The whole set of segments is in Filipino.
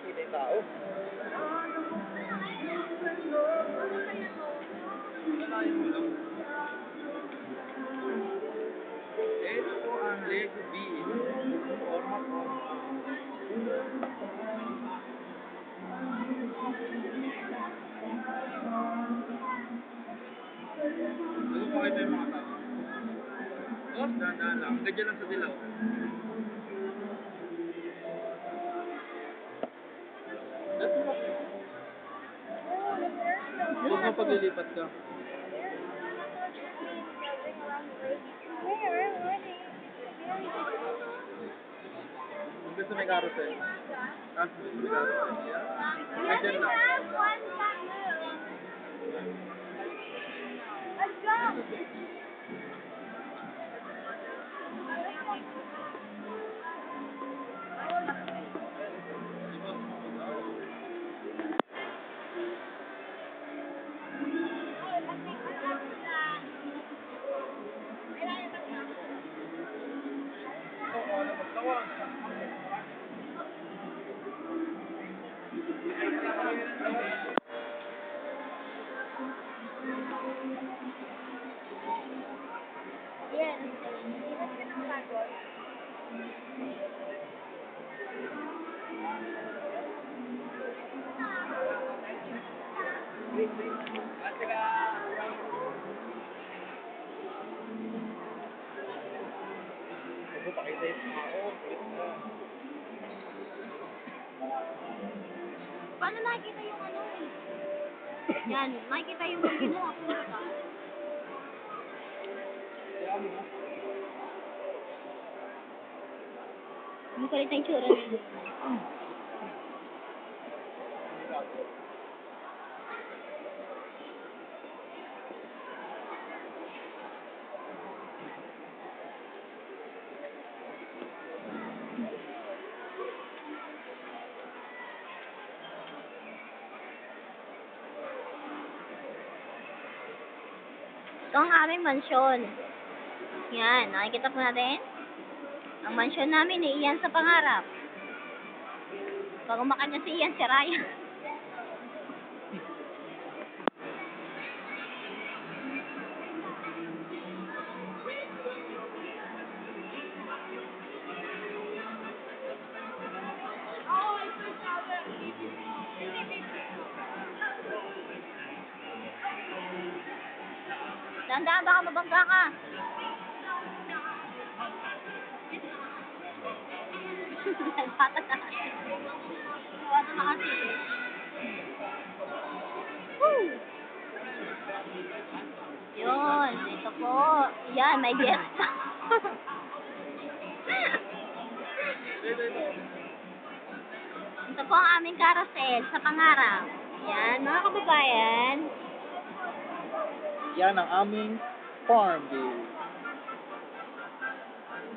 makikita yung tao. Nalayan mo lang. Ito po ang Lego B. Forma po. Ano po kayo yung mga tao? Oh, dahan-dahan lang. Ganyan lang sa dilaw. Huwag mo paglilipat ka. Kung gusto may carousel. Tapos gusto may carousel. Ganyan lang. Let's go! Yan. Iwan ka ng bagon. Ako pakita yung tao. Paano nakikita yung ano? Yan. Nakikita yung ginawa ko. Ang kulit ng tsura niya. Ito ang aming mansyon. Yan, nakikita po natin. Ang mansyon namin ni Ian sa pangarap. Pag umakan niya si Ian, si Ryan. Dahan-dahan, baka mabangga ka. Nagpata na kasi. Nagpata na kasi. Woo! Yun, ito po. Yan, may diesta. Ito po ang aming carousel sa pangarap. Yan, mga kababayan. Yan ang aming farm bill.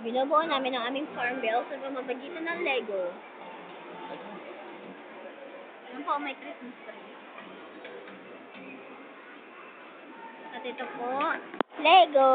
Binubuo namin ang aming farm bill sa pamamagitan ng Lego. Yan po, may Christmas tree. At ito po, Lego!